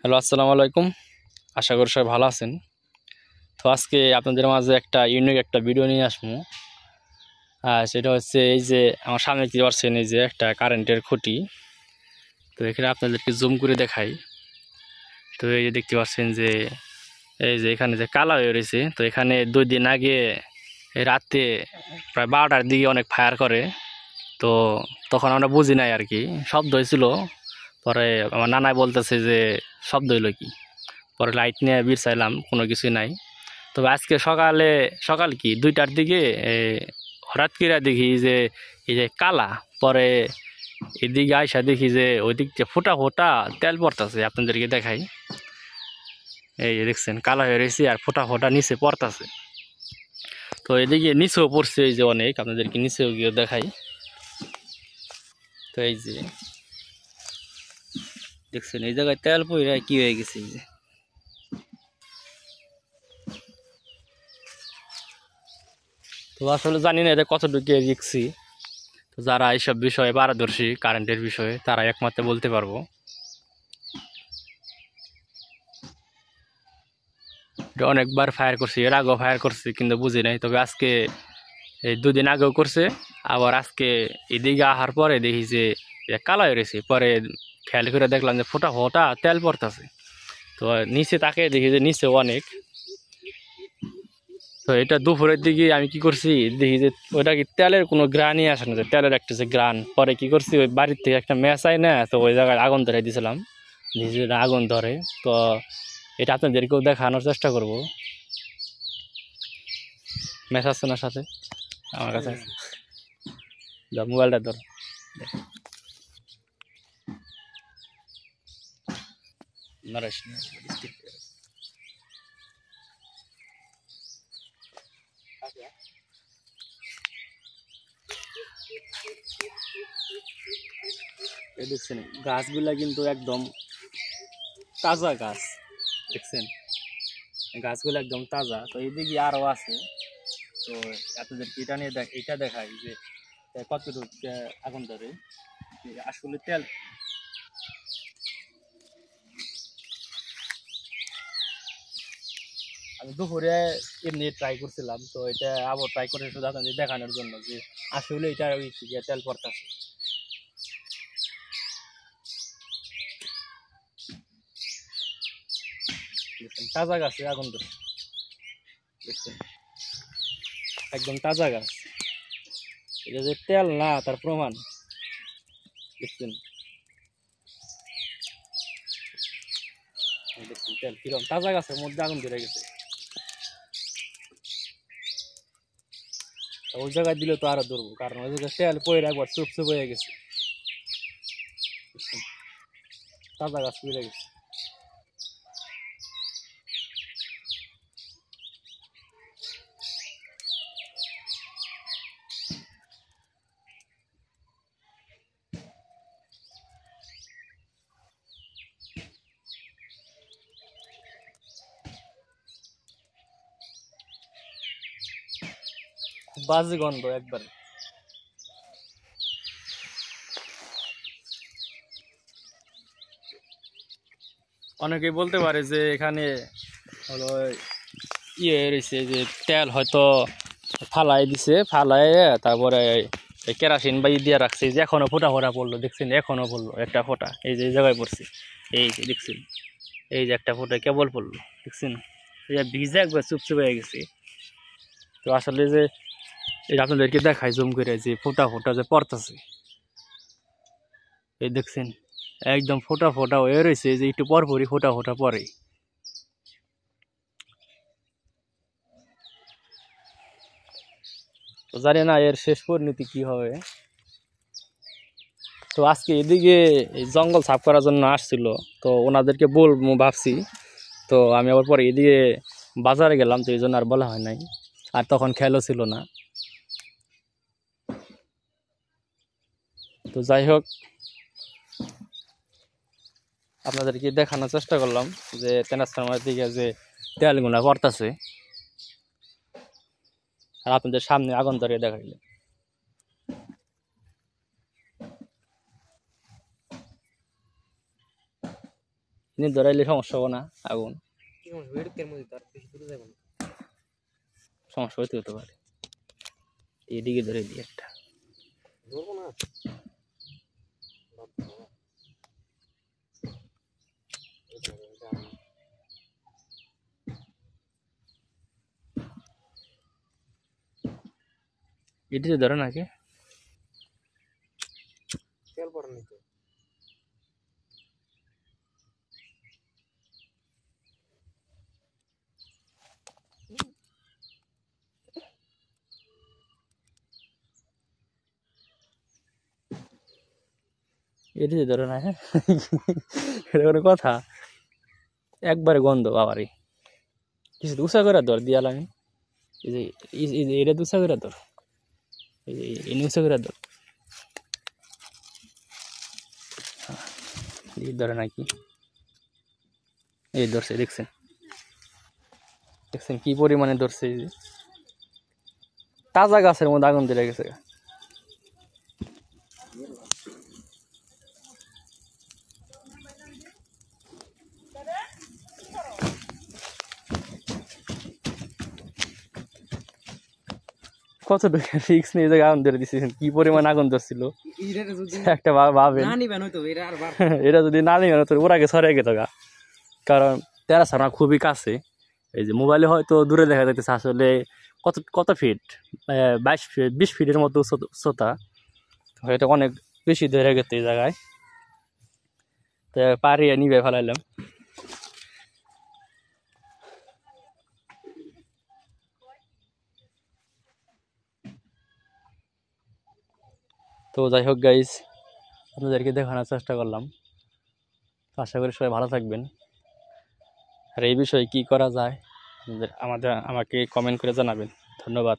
Hello, আসসালামু আলাইকুম। আশা করি সবাই ভালো আছেন। তো আজকে আপনাদের মাঝে একটা ইউনিক একটা ভিডিও নিয়ে আসবো। সেটা হচ্ছে এই যে আমার সামনে দেখতে পাচ্ছেন, এই যে একটা কারেন্টের খুঁটি। তো এখানে আপনাদেরকে জুম করে দেখাই। তো এই যে দেখতে পাচ্ছেন যে এই যে এখানে যে কালা হয়ে রয়েছে, তো এখানে 2 দিন আগে রাতে প্রায় 12টার দিকে অনেক ফায়ার করে। তো তখন আমরা বুঝি নাই আর কি, শব্দ হয়েছিল। পরে আমার নানাই বলতেছে যে শব্দ হইলো কি। পরে লাইট নিয়ে বের চাইলাম, কোনো কিছুই নাই। তবে আজকে সকাল কি 2টার দিকে হঠাৎ করে দেখি যে এই যে কালা। পরে এদিকে আইসা দেখি যে ওই দিক যে ফোটা ফোটা তেল পড়তেছে, আপনাদেরকে দেখাই। এই যে দেখছেন কালা হয়ে রয়েছে আর ফোটা ফোটা নিচে পড়তেছে। তো এদিকে নিচেও পড়ছে, এই যে অনেক, আপনাদেরকে নিচেও গিয়ে দেখাই। তো এই যে দেখছেন এই জায়গায় তেল পড়ে কি হয়ে গেছে। এই যে তো আসলে জানি না এটা কতটুকু রিস্কি। তো যারা এইসব বিষয়ে পারদর্শী, কারেন্টের বিষয়ে, তারা একমাত্র বলতে পারবো। এটা অনেকবার ফায়ার করছি, এর আগেও ফায়ার করছি, কিন্তু বুঝি নাই। তবে আজকে এই 2 দিন আগেও করছে। আবার আজকে এদিকে আসার পরে দেখি যে কালো হয়ে রয়েছে। পরে খেয়াল করে দেখলাম যে ফোটা ফোটা তেল পড়তেছে। তো নিচে তাকে দেখি যে নিচে অনেক। তো এটা দুপুরের দিকে আমি কি করছি, দেখি যে ওইটা কি তেলের কোনো গ্রানই আসে না, যে তেলের একটা যে গ্রান। পরে কি করছি, ওই বাড়ির থেকে একটা ম্যাচ আই না, তো ওই জায়গায় আগুন ধরে দিয়েছিলাম। দেখি যে আগুন ধরে। তো এটা আপনাদেরকেও দেখানোর চেষ্টা করব। ম্যাচ আছে না সাথে? আমার কাছে আছে। মোবাইলটা ধর। নরেশ এই দেখছেন গাছগুলা কিন্তু একদম তাজা গাছ। দেখছেন গাছগুলো একদম তাজা। তো এইদিকে আরও আছে। তো আপনাদেরকে এটা নিয়ে এটা দেখাই যে কতটুকু আগুন ধরে। আসলে তেল আমি দুপুরে এমনি ট্রাই করছিলাম। তো এটা আবার ট্রাই করে শুধু আপনাদের দেখানোর জন্য যে আসলে এটা ওই থেকে তেল পড়তেছে। দেখছেন তাজা গাছে আগুন ধরে। দেখছেন একদম তাজা গাছ। এটা যে তেল না তার প্রমাণ। দেখছেন দেখছেন তেল কিরকম তাজা গাছের মধ্যে আগুন ধরে গেছে। ওই জায়গায় দিলে তো আরো ধরবো, কারণ ওই জায়গায় তেল পড়ে একবার চুপ চুপ হয়ে গেছে। তাজা গাছ পড়ে গেছে। খুব বাজে গন্ধ একবার। অনেকেই বলতে পারে যে এখানে হলো ইয়ে রয়েছে, যে তেল হয়তো ফালাই দিছে, ফালাই তারপরে কেরাসিন বা দিয়ে রাখছে। যে এখনো ফোটা ফোটা পড়লো, দেখছেন এখনো পড়লো একটা ফোটা। এই যে জায়গায় পড়ছে, এই যে দেখছেন, এই যে একটা ফোটা কেবল পড়লো, দেখছেন ভিজে একবার চুপচুপ হয়ে গেছে। তো আসলে যে এটা আপনাদেরকে দেখাই জুম করে, যে ফোটা ফোটা যে পড়তেছে, এই দেখছেন একদম ফোটা ফোটা হয়ে রয়েছে, যে একটু পরপরই ফোটা ফোটা পরে। তো জানি না এর শেষ পরিণতি কি হবে। তো আজকে এদিকে এই জঙ্গল সাফ করার জন্য আসছিল, তো ওনাদেরকে বলবো ভাবছি। তো আমি আবার পরে এদিকে বাজারে গেলাম, তো এই জন্য আর বলা হয় নাই। আর তখন খেয়ালও ছিল না। তো যাই হোক, আপনাদেরকে দেখানোর চেষ্টা করলাম যে ট্রান্সফরমার দিকে যে তেলগুলা পড়তেছে, আর আপনাদের সামনে আগুন ধরিয়ে দেখাইলে। এনে ধরাইলে সমস্যা হবো না আগুন সমস্যা হতে পারে এদিকে ধরে দিই একটা এটিতে ধরে নাকি এটিতে ধরে না হ্যাঁ এটা কোনো কথা একবারে গন্ধ বাবারই কিছু উষা করে ধর দিয়াল আমি এই যে এটা দুসা করে ধর এই উষা করে ধর এই ধরে নাকি এই ধরছে দেখছেন দেখছেন কি পরিমাণে ধরছে এই যে তাজা গাছের মধ্যে আগুন ধরে গেছে কত রিক্স নিয়ে জায়গায় আগুন ধরে দিচ্ছেন কি পরিমাণ আগুন ধরছিল একটা ভাবে এটা যদি না নিবেন তো ওরা গে সরে গেত গা কারণ টেরাস আমার খুবই কাছে এই যে মোবাইলে হয়তো দূরে দেখা যাইতেছে আসলে কত কত ফিট 22 ফিট 20 ফিটের মতো উচ্চতা এটা অনেক বেশি ধরে গেছে এই জায়গায় তো পারিয়ে নিবে ফেলাইলাম তো যাই হোক গাইস আপনাদেরকে দেখানোর চেষ্টা করলাম আশা করি সবাই ভালো থাকবেন আর এই বিষয়ে কী করা যায় আমাকে কমেন্ট করে জানাবেন ধন্যবাদ।